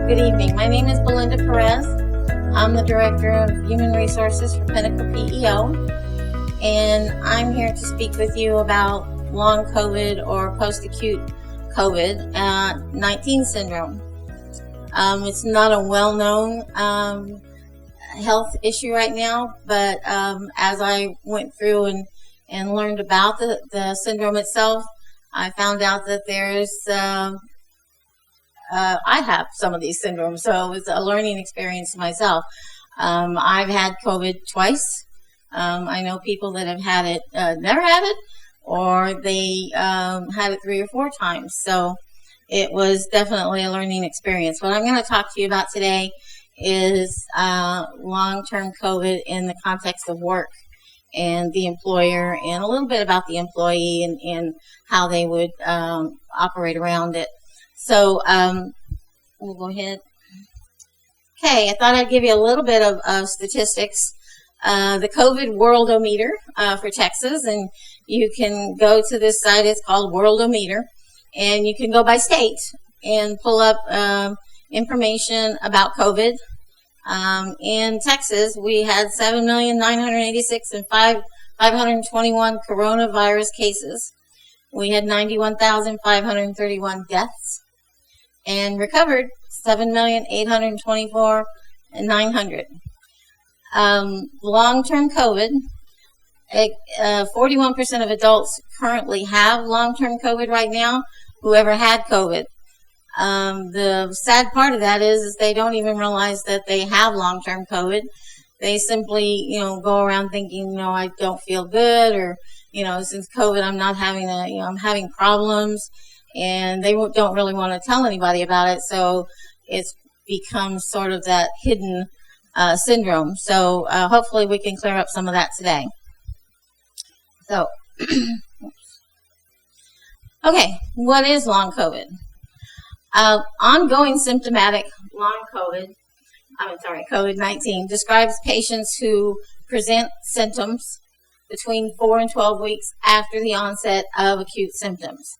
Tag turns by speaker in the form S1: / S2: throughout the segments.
S1: Good evening. My name is Belinda Perez. I'm the Director of Human Resources for Pinnacle PEO, and I'm here to speak with you about long COVID or post-acute COVID-19 syndrome. It's not a well-known health issue right now, but as I went through and learned about the syndrome itself, I found out that there's I have some of these syndromes, so it's a learning experience myself. I've had COVID twice. I know people that have had it, never had it, or they had it 3 or 4 times. So it was definitely a learning experience. What I'm going to talk to you about today is long-term COVID in the context of work and the employer, and a little bit about the employee and how they would operate around it. So we'll go ahead. Okay, I thought I'd give you a little bit of statistics. The COVID Worldometer for Texas, and you can go to this site. It's called Worldometer, and you can go by state and pull up information about COVID. In Texas, we had 7,986,521 coronavirus cases. We had 91,531 deaths, and recovered 7,824,900. Long-term COVID, 41% of adults currently have long-term COVID right now, whoever had COVID. The sad part of that is they don't even realize that they have long-term COVID. They simply, go around thinking, I don't feel good, or, since COVID, I'm not having I'm having problems, and they don't really want to tell anybody about it. So it's become sort of that hidden syndrome. So hopefully we can clear up some of that today. So, okay, what is long COVID? Ongoing symptomatic long COVID-19 describes patients who present symptoms between 4 and 12 weeks after the onset of acute symptoms,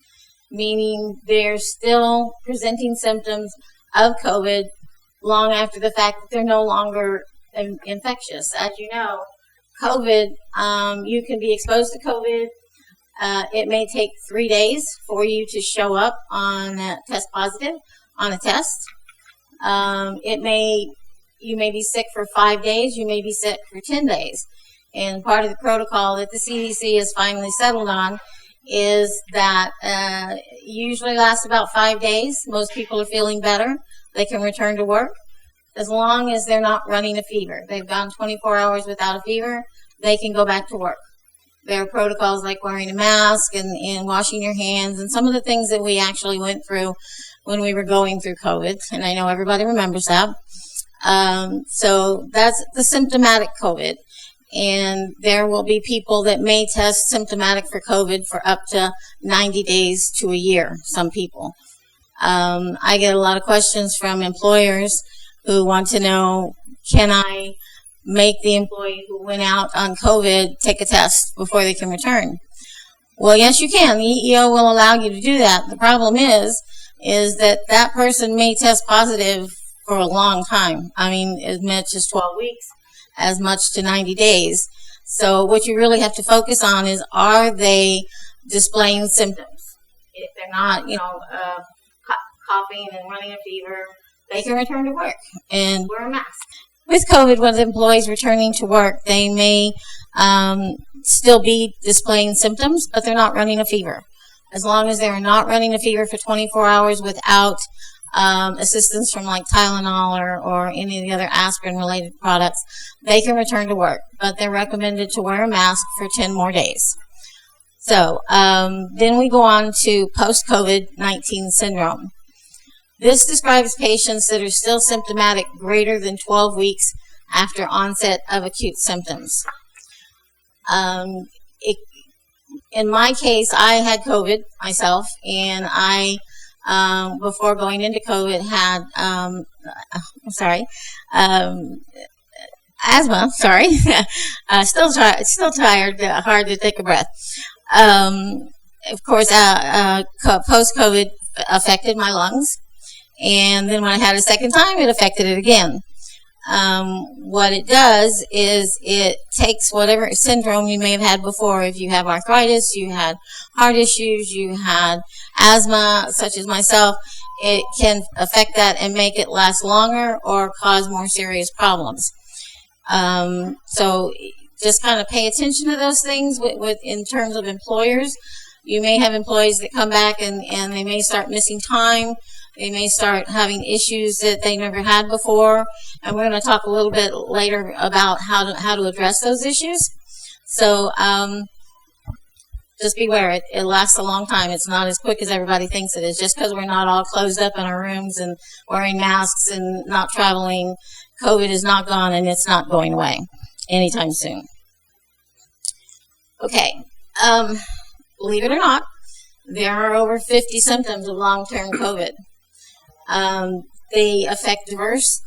S1: meaning they're still presenting symptoms of COVID long after the fact that they're no longer infectious. As you know, COVID, you can be exposed to COVID. It may take 3 days for you to show up on test positive on a test. You may be sick for 5 days. You may be sick for 10 days. And part of the protocol that the CDC has finally settled on is that usually lasts about 5 days. Most people are feeling better. They can return to work as long as they're not running a fever. They've gone 24 hours without a fever. They can go back to work. There are protocols like wearing a mask and washing your hands and some of the things that we actually went through when we were going through COVID, and I know everybody remembers that. So that's the symptomatic COVID, and there will be people that may test symptomatic for COVID for up to 90 days to a year, some people. I get a lot of questions from employers who want to know, can I make the employee who went out on COVID take a test before they can return? Well, yes, you can. The EEO will allow you to do that. The problem is that person may test positive for a long time. I mean, as much as 12 weeks, as much to 90 days. So what you really have to focus on is, are they displaying symptoms? If they're not, coughing and running a fever, they can return to work and wear a mask. With COVID, with employees returning to work, they may still be displaying symptoms, but they're not running a fever. As long as they're not running a fever for 24 hours without assistance from like Tylenol or any of the other aspirin-related products, they can return to work, but they're recommended to wear a mask for 10 more days. So then we go on to post-COVID-19 syndrome. This describes patients that are still symptomatic greater than 12 weeks after onset of acute symptoms. In my case, I had COVID myself, and I, before going into COVID, had, asthma, still tired, hard to take a breath. Of course, post-COVID affected my lungs, And then when I had a second time, it affected it again. What it does is it takes whatever syndrome you may have had before. If you have arthritis, you had heart issues, you had asthma, such as myself, it can affect that and make it last longer or cause more serious problems. So just kind of pay attention to those things in terms of employers. You may have employees that come back and they may start missing time. They may start having issues that they never had before, and we're going to talk a little bit later about how to address those issues. So just beware, it lasts a long time. It's not as quick as everybody thinks it is. Just because we're not all closed up in our rooms and wearing masks and not traveling, COVID is not gone, and it's not going away anytime soon. Okay, believe it or not, there are over 50 symptoms of long-term COVID. They affect diverse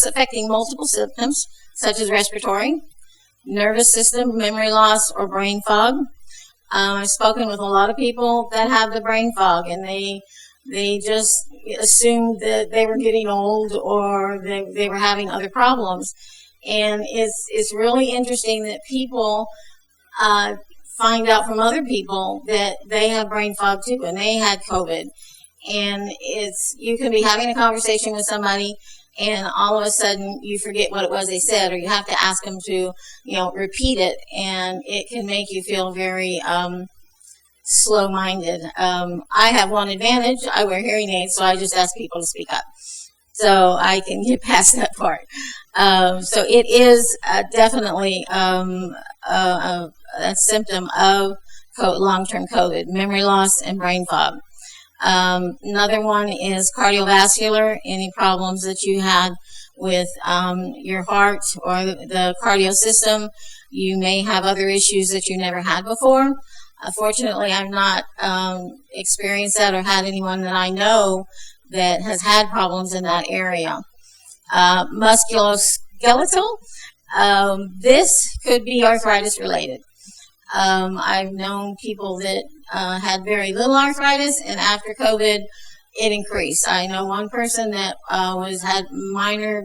S1: affecting multiple symptoms, such as respiratory, nervous system, memory loss, or brain fog. I've spoken with a lot of people that have the brain fog, and they just assumed that they were getting old or they were having other problems. And it's really interesting that people find out from other people that they have brain fog too, and they had COVID. And you can be having a conversation with somebody, and all of a sudden you forget what it was they said, or you have to ask them to, repeat it, and it can make you feel very slow-minded. I have one advantage: I wear hearing aids, so I just ask people to speak up, so I can get past that part. So it is definitely a symptom of long-term COVID: memory loss and brain fog. Another one is cardiovascular, any problems that you had with your heart or the cardio system. You may have other issues that you never had before. Fortunately, I've not experienced that or had anyone that I know that has had problems in that area. Musculoskeletal, this could be arthritis related. I've known people that had very little arthritis, and after COVID, it increased. I know one person that had minor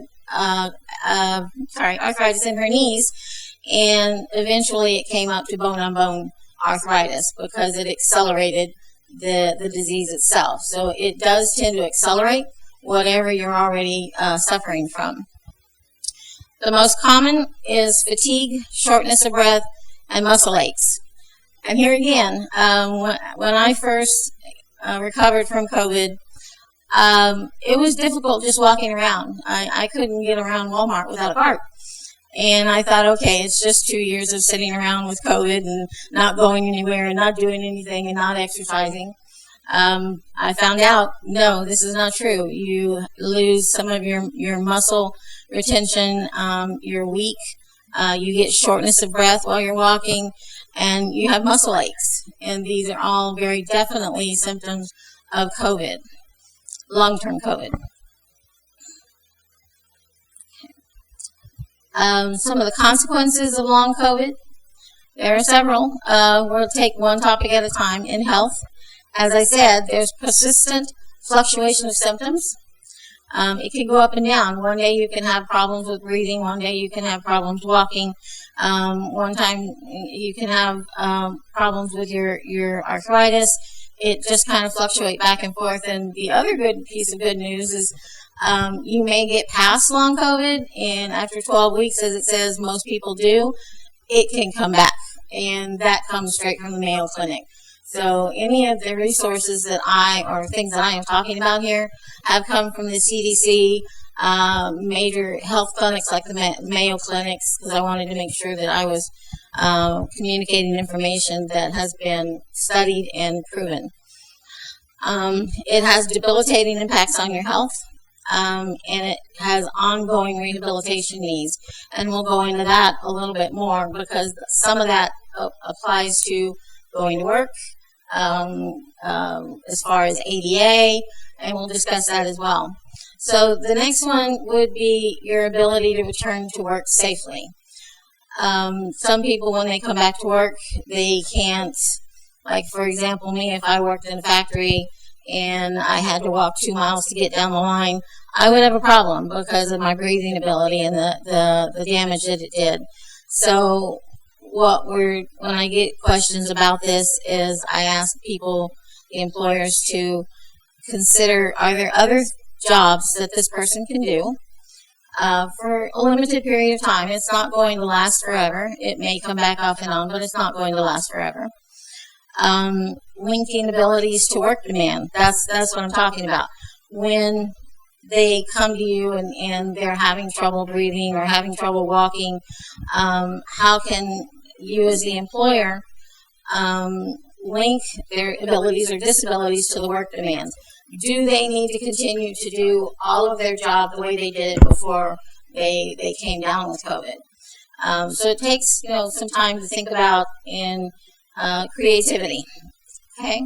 S1: arthritis in her knees, and eventually it came up to bone-on-bone arthritis because it accelerated the disease itself. So it does tend to accelerate whatever you're already suffering from. The most common is fatigue, shortness of breath, and muscle aches. And here again, when I first recovered from COVID, it was difficult just walking around. I couldn't get around Walmart without a cart. And I thought, okay, it's just 2 years of sitting around with COVID and not going anywhere and not doing anything and not exercising. I found out, no, this is not true. You lose some of your muscle retention, you're weak, you get shortness of breath while you're walking, and you have muscle aches. And these are all very definitely symptoms of COVID, long-term COVID. Some of the consequences of long COVID, there are several. We'll take one topic at a time. In health, as I said, there's persistent fluctuation of symptoms. It can go up and down. One day you can have problems with breathing. One day you can have problems walking. One time you can have problems with your arthritis. It just kind of fluctuates back and forth. And the other good piece of good news is you may get past long COVID, and after 12 weeks, as it says most people do, it can come back. And that comes straight from the Mayo Clinic. So any of the resources or things that I am talking about here have come from the CDC, major health clinics like the Mayo Clinics, because I wanted to make sure that I was communicating information that has been studied and proven. It has debilitating impacts on your health, and it has ongoing rehabilitation needs. And we'll go into that a little bit more because some of that applies to going to work, as far as ADA, and we'll discuss that as well. So the next one would be your ability to return to work safely. Some people, when they come back to work, they can't, like for example me, if I worked in a factory and I had to walk 2 miles to get down the line, I would have a problem because of my breathing ability and the damage that it did. So when I get questions about this is I ask people, the employers, to consider, are there other jobs that this person can do for a limited period of time? It's not going to last forever. It may come back off and on, but it's not going to last forever. Linking abilities to work demand. That's what I'm talking about. When they come to you and they're having trouble breathing or having trouble walking, how can you as the employer link their abilities or disabilities to the work demands? Do they need to continue to do all of their job the way they did it before they came down with COVID? So it takes some time to think about in creativity. Okay.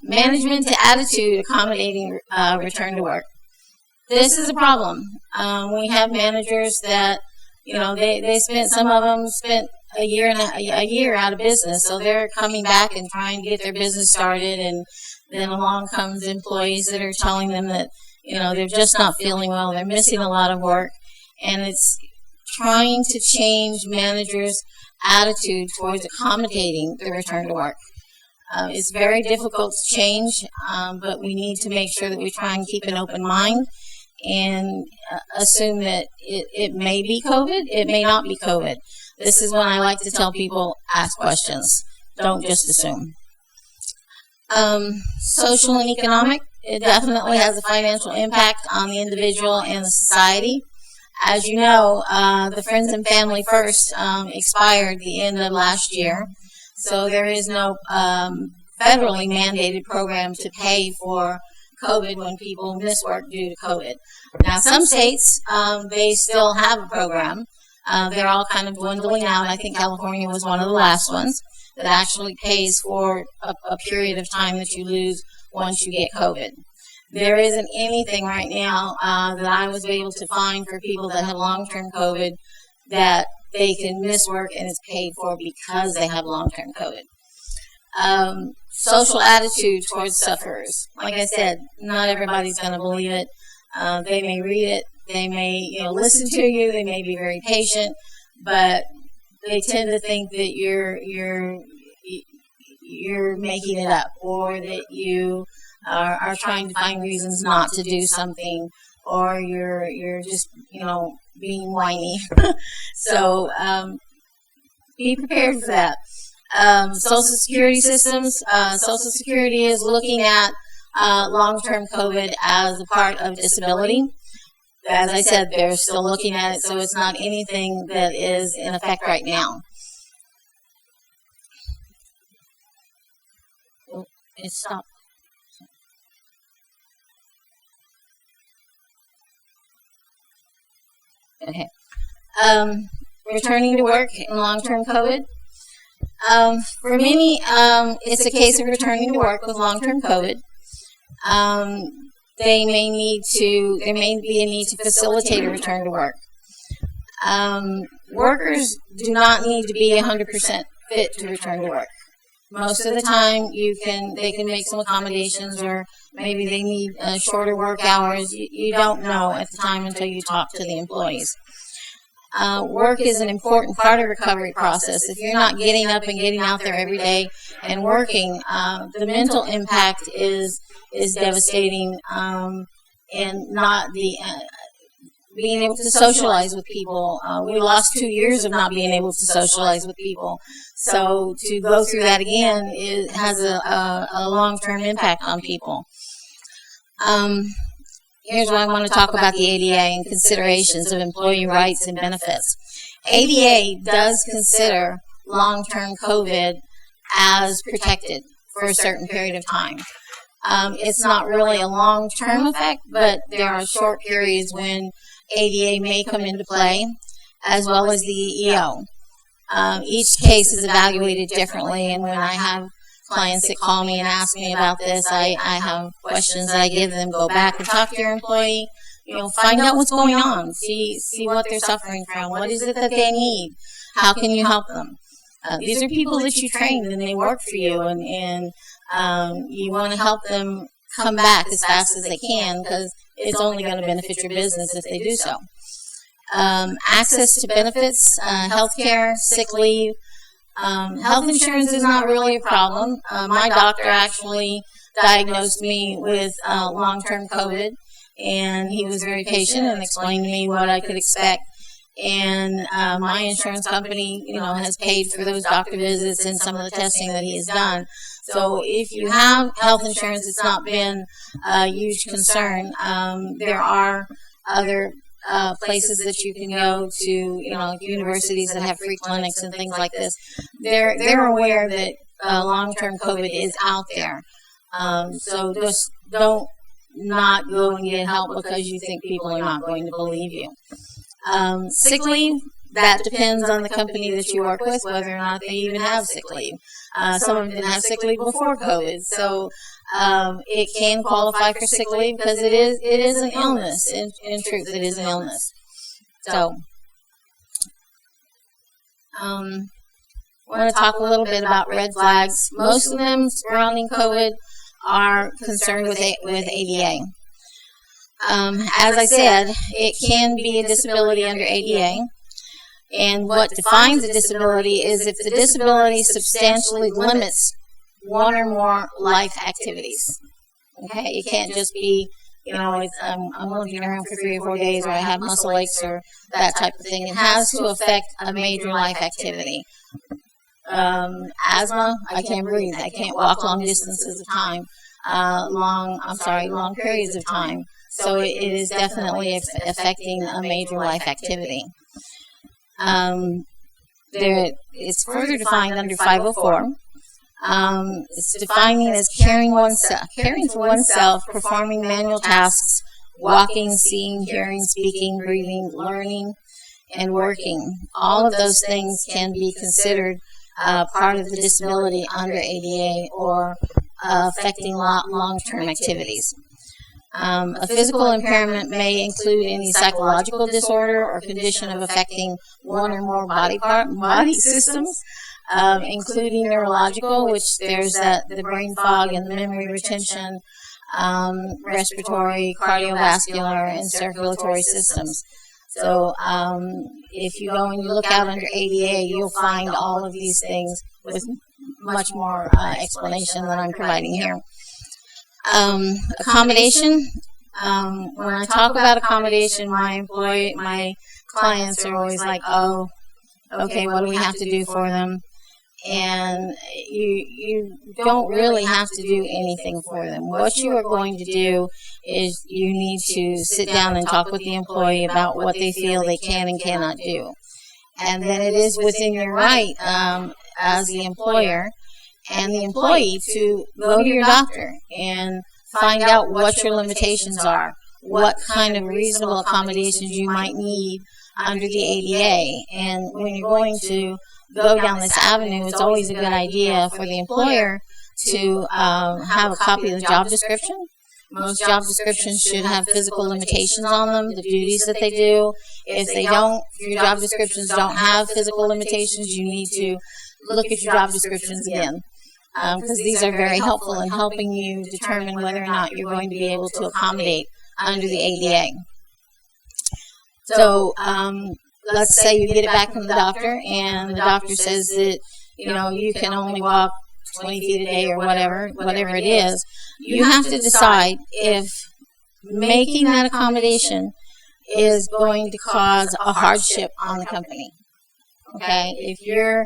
S1: Management to attitude accommodating return to work. This is a problem. We have managers that some of them spent a year out of business, so they're coming back and trying to get their business started, and then along comes employees that are telling them that they're just not feeling well, they're missing a lot of work, and it's trying to change managers' attitude towards accommodating the return to work. It's very difficult to change, but we need to make sure that we try and keep an open mind and assume that it may be COVID, it may not be COVID. This is when I like to tell people, ask questions. Don't just assume. Social and economic, it definitely has a financial impact on the individual and the society. As you know, the Friends and Family First expired the end of last year, so there is no federally mandated program to pay for COVID when people miss work due to COVID. Now, some states, they still have a program. They're all kind of dwindling out. I think California was one of the last ones that actually pays for a period of time that you lose once you get COVID. There isn't anything right now that I was able to find for people that have long-term COVID that they can miss work and it's paid for because they have long-term COVID. Social attitude towards sufferers. Like I said, not everybody's going to believe it. They may read it, they may listen to you, they may be very patient, but they tend to think that you're making it up, or that you are trying to find reasons not to do something, or you're just being whiny. So be prepared for that. Social Security systems. Social Security is looking at long-term COVID as a part of disability. As I said, they're still looking at it, so it's not anything that is in effect right now. Oh, it stopped. Okay. Returning to work in long-term COVID. For many, it's a case of returning to work with long-term COVID. There may be a need to facilitate a return to work. Workers do not need to be 100% fit to return to work. Most of the time, they can make some accommodations, or maybe they need shorter work hours. You don't know at the time until you talk to the employees. Work is an important part of the recovery process. If you're not getting up and getting out there every day and working, the mental impact is devastating, and not being able to socialize with people. We lost 2 years of not being able to socialize with people. So to go through that again, it has a long-term impact on people. Here's what I want to talk about the ADA and considerations of employee rights and benefits. ADA does consider long-term COVID as protected for a certain period of time. It's not really a long-term effect, but there are short periods when ADA may come into play, as well as the EEO. Each case is evaluated differently, and when I have clients that call me and ask me about this, I have questions that I give them. Go back and talk to your employee, find out what's going on, see what they're suffering from, what is it that they need, how can you help them. These are people that you trained and they work for you, and you want to help them come back as fast as they can because it's only going to benefit your business if they do so. Access to benefits, health care, sick leave. Health insurance is not really a problem. My doctor actually diagnosed me with long-term COVID, and he was very patient and explained to me what I could expect. And my insurance company, has paid for those doctor visits and some of the testing that he has done. So if you have health insurance, it's not been a huge concern. There are other places that you can go to, universities that have free clinics and things like this. They're aware that long-term COVID is out there. So just don't not go and get help because you think people are not going to believe you. Sick leave, that depends on the company that you work with, whether or not they even have sick leave. Some of them didn't have sick leave before COVID, so it can qualify for sick leave because it is an illness. In truth, it is an illness. So, I want to talk a little bit about red flags. Most of them surrounding COVID are concerned with ADA. As I said, it can be a disability under ADA. And what defines a disability is if the disability substantially limits one or more life activities. Okay, it can't just be, I'm limping around for 3 or 4 days, or I have muscle aches, or that type of thing. It has to affect a major life activity. Asthma, I can't breathe. I can't walk long distances of time, long periods of time. So it is definitely affecting a major life activity. It's further defined under 504. It's defining as caring for oneself, performing manual tasks, walking, seeing, hearing, speaking, breathing, learning, and working. All of those things can be considered part of the disability under ADA or affecting long-term activities. A physical impairment may include any psychological disorder or condition of affecting one or more body systems, including neurological, which there's the brain fog and the memory retention, respiratory, cardiovascular, and circulatory systems. So if you go and you look out under ADA, you'll find all of these things with much more explanation than I'm providing here. Accommodation. When I talk about accommodation, my clients are always like, oh, okay, what do we have to do for them? And you don't really have to do anything for them. What you are going to do is you need to sit down and talk with the employee about what they feel they can and cannot do. And then it is within your right as the employer and the employee to go to your doctor and find out what your limitations are, what kind of reasonable accommodations you might need under the ADA. And when you're going to go down this avenue, it's always a good idea for the employer to have a copy of the job description. Most job descriptions should have physical limitations on them, the duties that they do. If they don't, if your job descriptions don't have physical limitations, you need to look at your job descriptions again. Because these are very helpful in helping you determine whether or not you're going to be able to accommodate under the ADA. So, let's say you get it back from the doctor, and the doctor says that, you can only walk 20 feet a day or whatever it is. You have to decide if making that accommodation is going to cause a hardship on the company. Okay? If your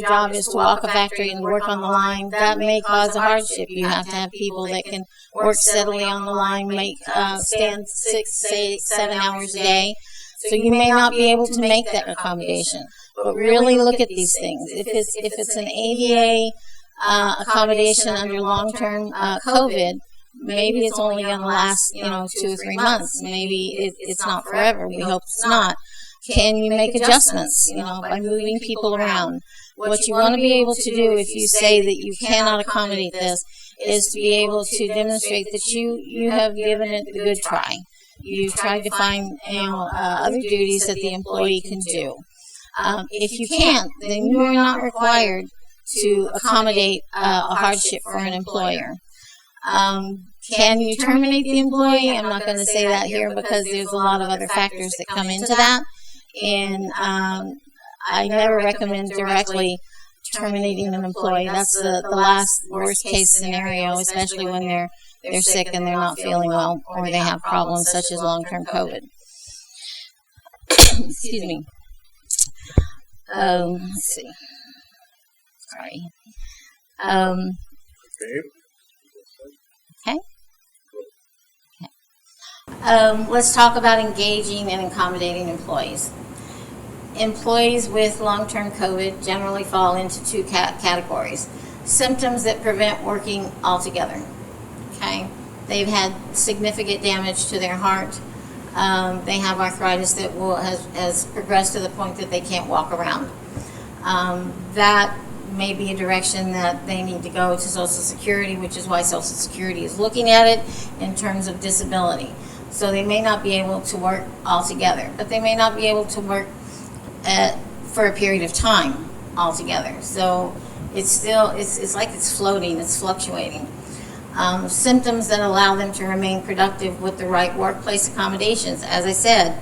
S1: job is to walk a factory and work on the line, that may cause a hardship. You have to have people that can work steadily on the line, stand 7 hours a day. So you may not be able to make that accommodation. But really look at these things. If it's an ADA accommodation under long-term COVID, maybe it's only going to last 2 or 3 months. Maybe it's not forever. We hope it's not. Can you make adjustments, by moving people around? What you want to be able to do if you say that you cannot accommodate this is to be able to demonstrate that you have given it the good try. You've tried to find, other duties that the employee can do. If you can't, then you are not required to accommodate a hardship for an employer. Can you terminate the employee? I'm not going to say that here because there's a lot of other factors that come into that. And I never recommend directly terminating an employee. That's the last worst case scenario, especially when they're sick and they're not feeling well or they have problems such as long-term COVID. Excuse me. Let's see. Sorry. Okay. Let's talk about engaging and accommodating employees. Employees with long-term COVID generally fall into two categories. Symptoms that prevent working altogether. Okay? They've had significant damage to their heart. They have arthritis that has progressed to the point that they can't walk around. That may be a direction that they need to go to Social Security, which is why Social Security is looking at it in terms of disability. So they may not be able to work altogether, but they may not be able to work for a period of time altogether. So it's still, it's like it's floating, it's fluctuating. Symptoms that allow them to remain productive with the right workplace accommodations. As I said,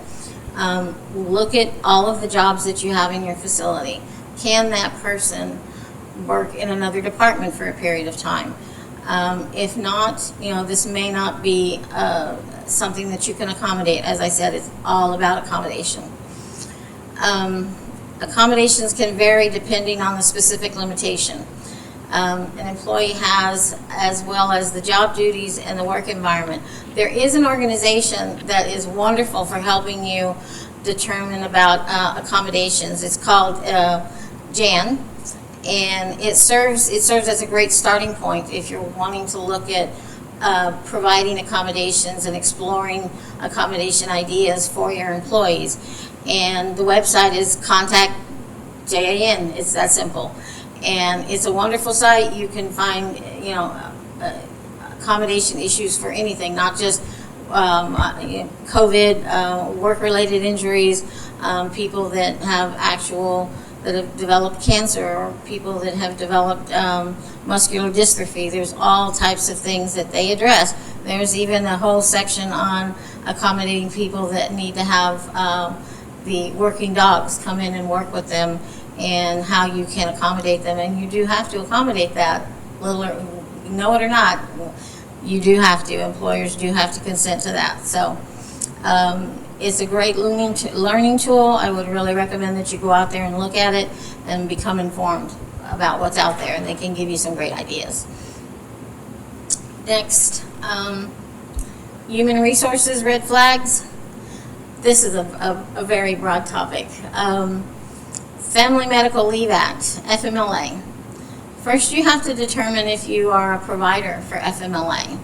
S1: look at all of the jobs that you have in your facility. Can that person work in another department for a period of time? If not, this may not be something that you can accommodate. As I said, it's all about accommodation. Accommodations can vary depending on the specific limitation. An employee has, as well as the job duties and the work environment. There is an organization that is wonderful for helping you determine about accommodations. It's called JAN, and it serves as a great starting point if you're wanting to look at providing accommodations and exploring accommodation ideas for your employees. And the website is Contact JAN. It's that simple. And it's a wonderful site. You can find, accommodation issues for anything, not just COVID, work-related injuries, people that have developed cancer, or people that have developed muscular dystrophy. There's all types of things that they address. There's even a whole section on accommodating people that need to have the working dogs come in and work with them, and how you can accommodate them. And you do have to accommodate that, know it or not, you do have to. Employers do have to consent to that. So it's a great learning tool. I would really recommend that you go out there and look at it and become informed about what's out there, and they can give you some great ideas. Next, human resources red flags. This is a very broad topic. Family Medical Leave Act, FMLA. First, you have to determine if you are a provider for FMLA.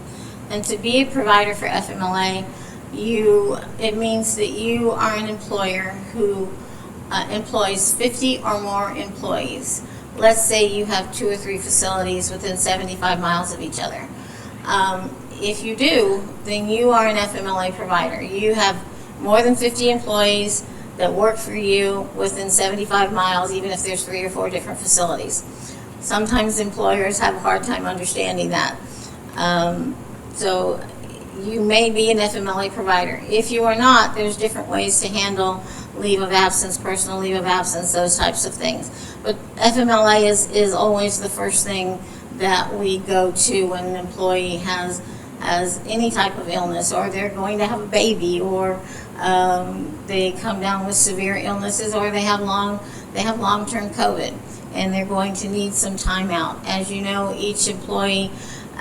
S1: And to be a provider for FMLA, it means that you are an employer who employs 50 or more employees. Let's say you have 2 or 3 facilities within 75 miles of each other. If you do, then you are an FMLA provider. You have more than 50 employees that work for you within 75 miles, even if there's 3 or 4 different facilities. Sometimes employers have a hard time understanding that. So you may be an FMLA provider. If you are not, there's different ways to handle leave of absence, personal leave of absence, those types of things. But FMLA is always the first thing that we go to when an employee has any type of illness, or they're going to have a baby, or they come down with severe illnesses, or they have long-term COVID, and they're going to need some time out. As you know, each employee,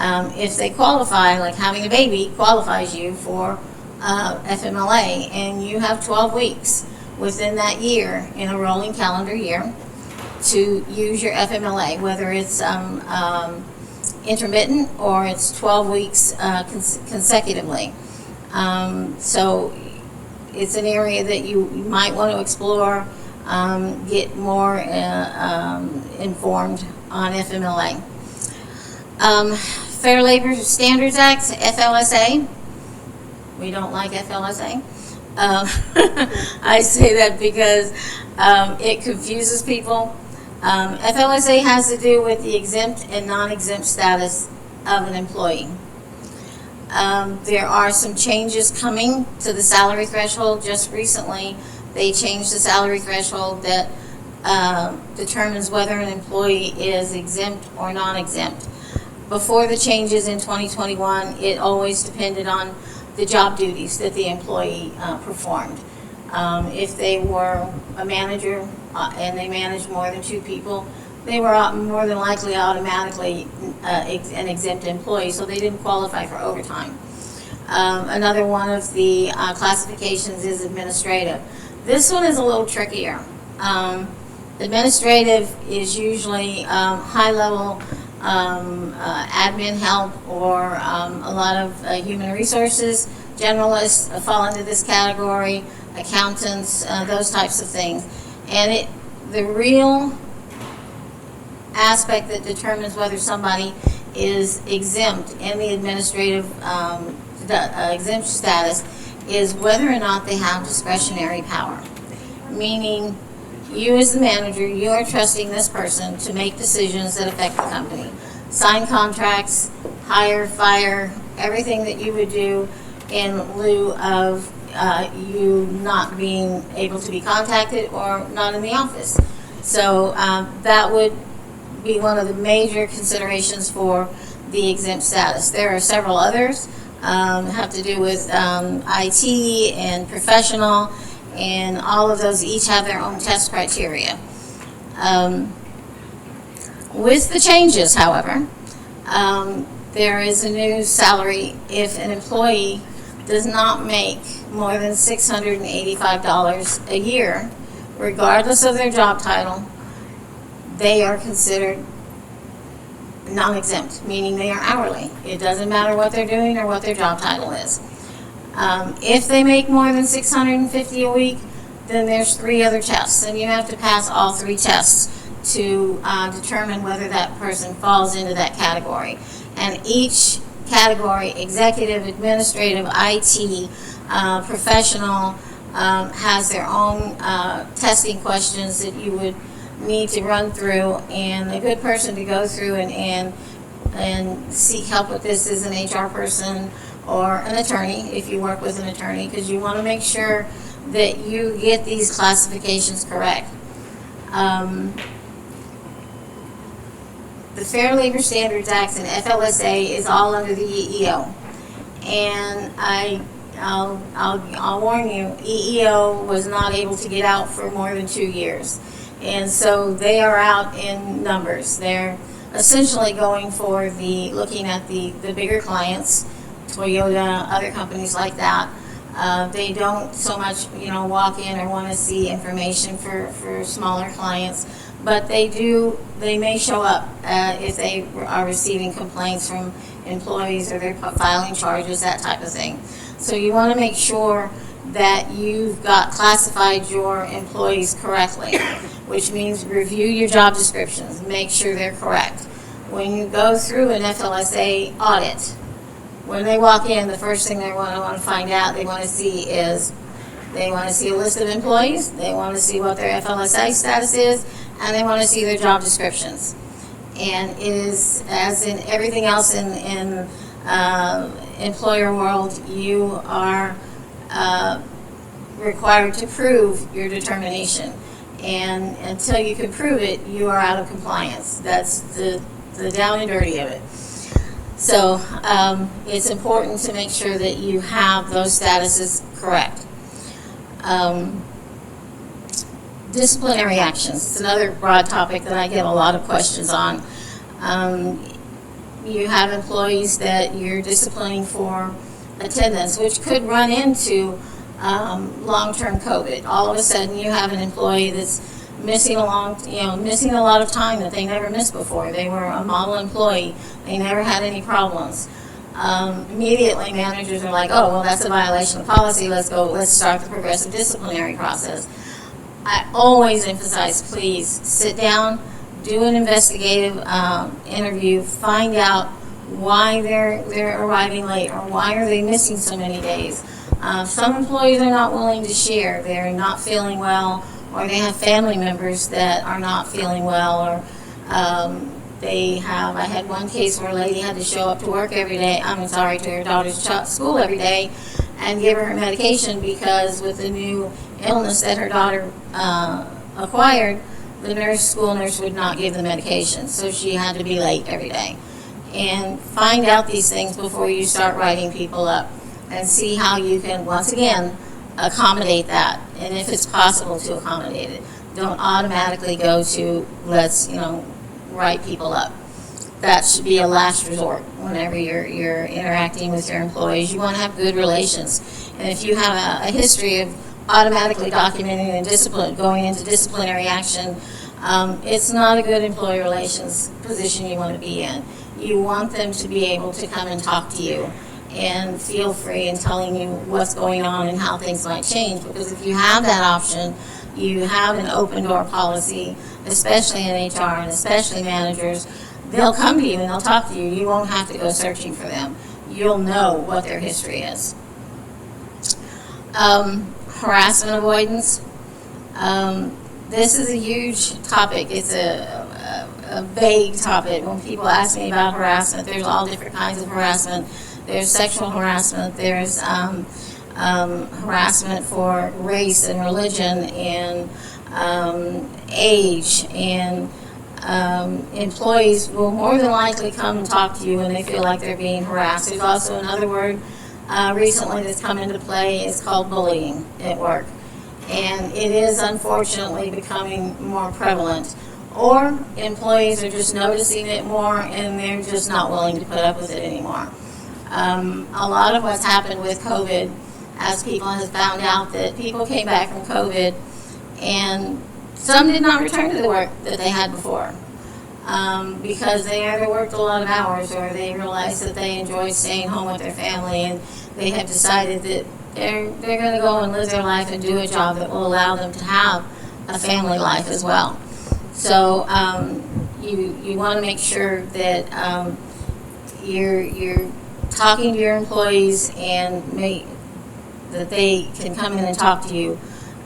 S1: if they qualify, like having a baby qualifies you for FMLA, and you have 12 weeks within that year in a rolling calendar year to use your FMLA, whether it's intermittent or it's 12 weeks consecutively. So it's an area that you might want to explore, get more informed on FMLA. Fair Labor Standards Act, FLSA. We don't like FLSA. I say that because it confuses people. FLSA has to do with the exempt and non-exempt status of an employee. There are some changes coming to the salary threshold. Just recently, they changed the salary threshold that determines whether an employee is exempt or non-exempt. Before the changes in 2021, it always depended on the job duties that the employee performed. If they were a manager and they managed more than 2 people, they were more than likely automatically an exempt employee, so they didn't qualify for overtime. Another one of the classifications is administrative. This one is a little trickier. Administrative is usually high-level admin help, or a lot of human resources. Generalists fall into this category, accountants, those types of things. And the real aspect that determines whether somebody is exempt in the administrative exempt status is whether or not they have discretionary power. Meaning, you as the manager, you are trusting this person to make decisions that affect the company. Sign contracts, hire, fire, everything that you would do in lieu of you not being able to be contacted or not in the office. So that would be one of the major considerations for the exempt status. There are several others have to do with IT and professional, and all of those each have their own test criteria. With the changes, however, there is a new salary if an employee does not make more than $685 a year, regardless of their job title. They are considered non-exempt, meaning they are hourly. It doesn't matter what they're doing or what their job title is. If they make more than $650 a week, then there's 3 other tests, and you have to pass all 3 tests to determine whether that person falls into that category. And each category, executive, administrative, IT, professional, has their own testing questions that you would need to run through, and a good person to go through and seek help with this is an HR person or an attorney, if you work with an attorney, because you want to make sure that you get these classifications correct. The Fair Labor Standards Act and FLSA is all under the EEO, and I'll warn you, EEO was not able to get out for more than 2 years, and so they are out in numbers. They're essentially going for looking at the bigger clients, Toyota, other companies like that. They don't so much, walk in or want to see information for smaller clients, but they may show up if they are receiving complaints from employees or they're filing charges, that type of thing. So you want to make sure that you've got classified your employees correctly, which means review your job descriptions, make sure they're correct. When you go through an FLSA audit, when they walk in, the first thing they want to find out, they want to see a list of employees, they want to see what their FLSA status is, and they want to see their job descriptions. And it is, as in everything else in employer world, you are required to prove your determination. And until you can prove it, you are out of compliance. That's the down and dirty of it. So it's important to make sure that you have those statuses correct. Disciplinary actions. It's another broad topic that I get a lot of questions on. You have employees that you're disciplining for attendance, which could run into long-term COVID. All of a sudden, you have an employee that's missing a lot of time that they never missed before. They were a model employee. They never had any problems. Immediately, managers are like, oh, well, that's a violation of policy. Let's start the progressive disciplinary process. I always emphasize, please sit down, do an investigative interview, find out why they're arriving late or why are they missing so many days. Some employees are not willing to share. They're not feeling well, or they have family members that are not feeling well, or I had one case where a lady had to show up to work every day, to her daughter's school every day, and give her medication because with the new illness that her daughter acquired, the school nurse would not give the medication, so she had to be late every day. And find out these things before you start writing people up, and see how you can, once again, accommodate that, and if it's possible to accommodate it. Don't automatically go to, let's, write people up. That should be a last resort whenever you're interacting with your employees. You want to have good relations. And if you have a history of automatically documenting and going into disciplinary action, it's not a good employee relations position you want to be in. You want them to be able to come and talk to you and feel free in telling you what's going on and how things might change, because if you have that option, you have an open door policy, especially in HR and especially managers. They'll come to you and they'll talk to you. You won't have to go searching for them. You'll know what their history is. Harassment avoidance. This is a huge topic. It's a vague topic. When people ask me about harassment, there's all different kinds of harassment. There's sexual harassment. There's harassment for race and religion and age, and employees will more than likely come and talk to you when they feel like they're being harassed. There's also another word recently that's come into play. It's called bullying at work, and it is unfortunately becoming more prevalent, or employees are just noticing it more and they're just not willing to put up with it anymore. A lot of what's happened with COVID, as people have found out that people came back from COVID and some did not return to the work that they had before, because they either worked a lot of hours or they realized that they enjoyed staying home with their family, and they have decided that they're going to go and live their life and do a job that will allow them to have a family life as well. So you want to make sure that you're talking to your employees and that they can come in and talk to you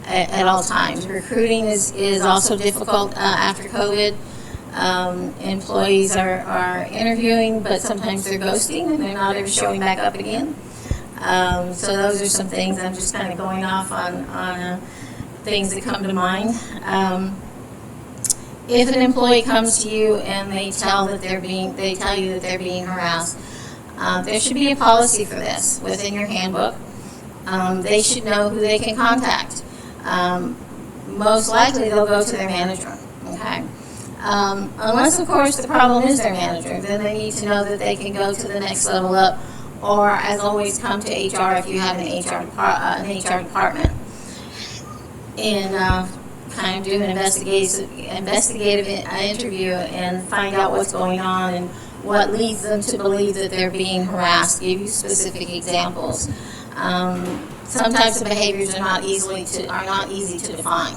S1: at all times. Recruiting is also difficult after COVID. Employees are interviewing, but sometimes they're ghosting and they're not ever showing back up again. So those are some things. I'm just kind of going off on things that come to mind. If an employee comes to you and they tell you that they're being harassed, there should be a policy for this within your handbook. They should know who they can contact. Most likely they'll go to their manager, okay? Unless, of course, the problem is their manager, then they need to know that they can go to the next level up, or, as always, come to HR if you have an HR department, and kind of do an investigative interview and find out what's going on and what leads them to believe that they're being harassed. Give you specific examples. Some types of behaviors are not easy to define.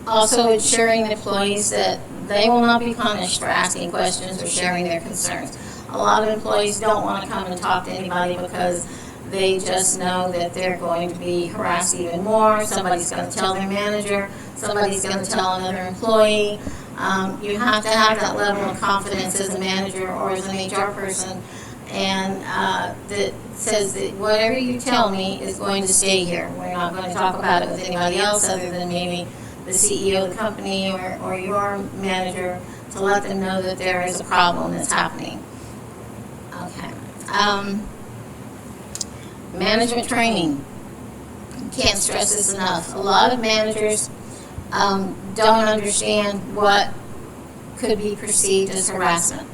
S1: Also, ensuring employees that they will not be punished for asking questions or sharing their concerns. A lot of employees don't want to come and talk to anybody because they just know that they're going to be harassed even more. Somebody's going to tell their manager. Somebody's going to tell another employee. You have to have that level of confidence as a manager or as an HR person, and that says that whatever you tell me is going to stay here. We're not going to talk about it with anybody else other than maybe the CEO of the company or your manager, to let them know that there is a problem that's happening. Okay. Management training. Can't stress this enough. A lot of managers don't understand what could be perceived as harassment.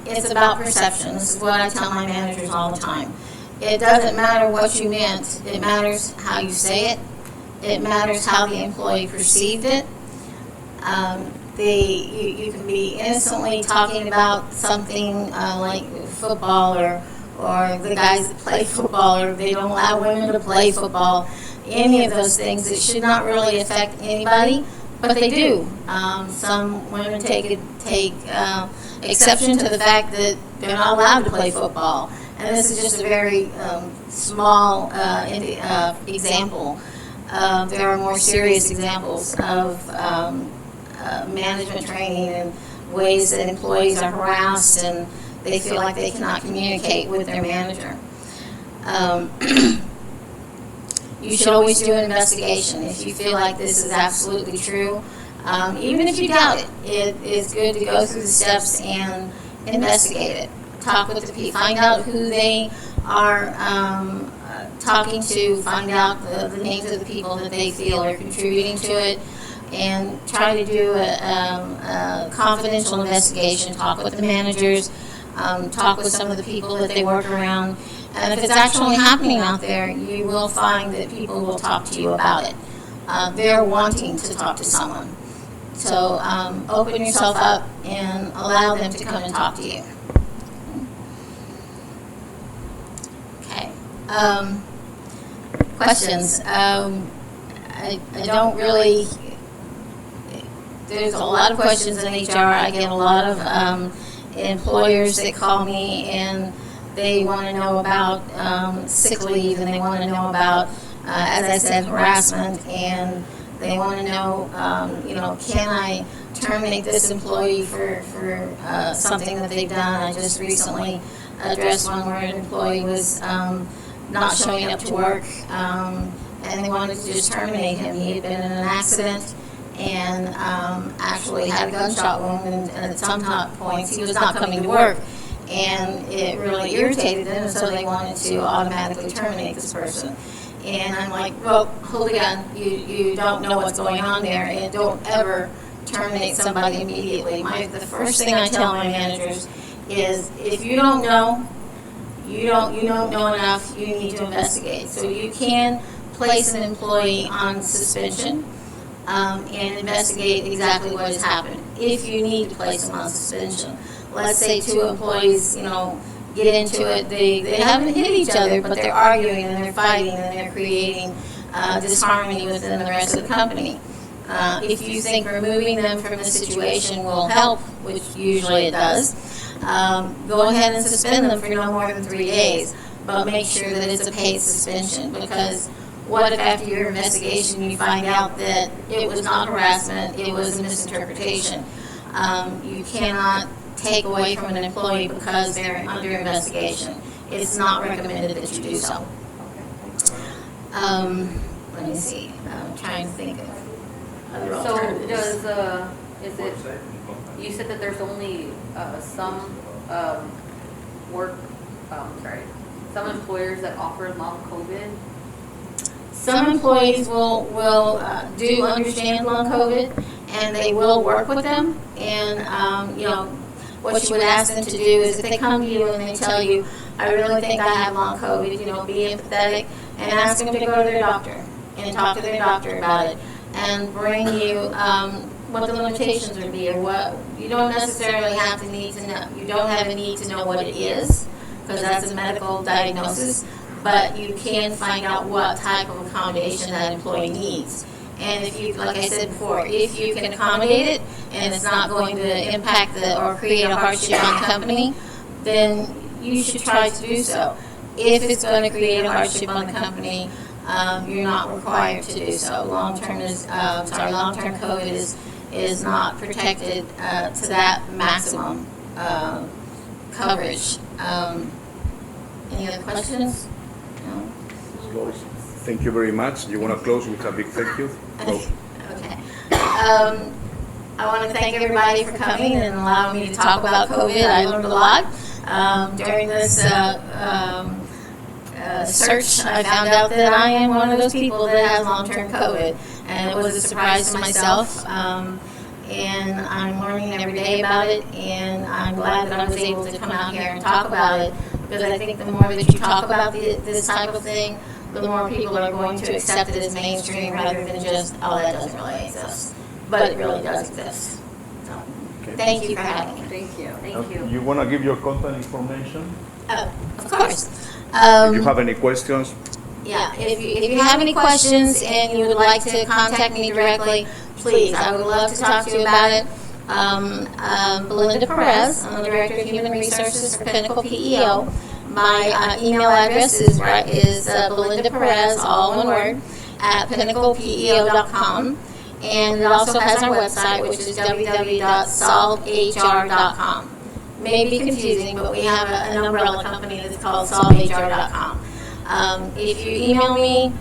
S1: It's about perception. This is what I tell my managers all the time. It doesn't matter what you meant. It matters how you say it. It matters how the employee perceived it. You can be innocently talking about something like football or the guys that play football, or they don't allow women to play football. Any of those things that should not really affect anybody, but they do. Some women take exception to the fact that they're not allowed to play football, and and this is just a very small example. There are more serious examples of management training and ways that employees are harassed and they feel like they cannot communicate with their manager. You should always do an investigation. If you feel like this is absolutely true, even if you doubt it, it is good to go through the steps and investigate it. Talk with the people, find out who they are talking to, find out the names of the people that they feel are contributing to it, and try to do a confidential investigation. Talk with the managers, talk with some of the people that they work around, and if it's actually happening out there, you will find that people will talk to you about it. They're wanting to talk to someone. So open yourself up and allow them to come and talk to you. Okay. Questions. I don't really, there's a lot of questions in HR. I get a lot of employers that call me and they want to know about sick leave, and they want to know about, as I said, harassment, and they want to know, can I terminate this employee for something that they've done? I just recently addressed one where an employee was not showing up to work, and they wanted to just terminate him. He had been in an accident and actually had a gunshot wound, and at some points he was not coming to work. And it really irritated them, and so they wanted to automatically terminate this person. And I'm like, well, hold the gun. You don't know what's going on there, and don't ever terminate somebody immediately. The first thing I tell my managers is, if you don't know, you don't know enough, you need to investigate. So you can place an employee on suspension and investigate exactly what has happened. If you need to place them on suspension. Let's say two employees, get into it. They haven't hit each other, but they're arguing and they're fighting and they're creating disharmony within the rest of the company. If you think removing them from the situation will help, which usually it does, go ahead and suspend them for no more than 3 days, but make sure that it's a paid suspension, because what if after your investigation you find out that it was not harassment, it was a misinterpretation? You cannot take away from an employee because they're under investigation. It's not recommended that you do so. Let me see. I'm trying to think of other alternatives.
S2: So is it, you said that there's only some some employers that offer long COVID?
S1: Some employees will do understand long COVID, and they will work with them. And what you would ask them to do is, if they come to you and they tell you, I really think I have long COVID, be empathetic and ask them to go to their doctor and talk to their doctor about it, and bring you what the limitations would be, or what you don't necessarily have to need to know. You don't have a need to know what it is, because that's a medical diagnosis, but you can find out what type of accommodation that employee needs. And if you, like I said before, if you can accommodate it and it's not going to impact or create a hardship on the company, then you should try to do so. If it's going to create a hardship on the company, you're not required to do so. Long-term COVID is not protected to that maximum coverage. Any other questions? No?
S3: Thank you very much. You want to close with a big thank you?
S1: Okay. I want to thank everybody for coming and allowing me to talk about COVID. I learned a lot during this search. I found out that I am one of those people that has long-term COVID, and it was a surprise to myself. And I'm learning every day about it, and I'm glad that I was able to come out here and talk about it, because I think the more that you talk about this type of thing, the more people are going to accept it as mainstream, rather than just, oh, that doesn't really exist. But it really does exist. So, okay. Thank you for having me.
S2: Thank you. Thank you.
S3: You want to give your contact information?
S1: Of course.
S3: If you have any questions?
S1: Yeah, if you have any questions and you would like to contact me directly, please, I would love to talk to you about it. Belinda Perez, I'm the Director of Human Resources for Pinnacle PEO. My email address is Belinda Perez, all one word, at pinnaclepeo.com. And it also has our website, which is www.solvehr.com. May be confusing, but we have an umbrella company that's called solvehr.com. If you email me,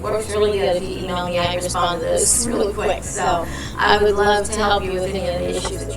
S1: works really good if you email me. I respond to those really quick. So I would love to help you with any of the issues that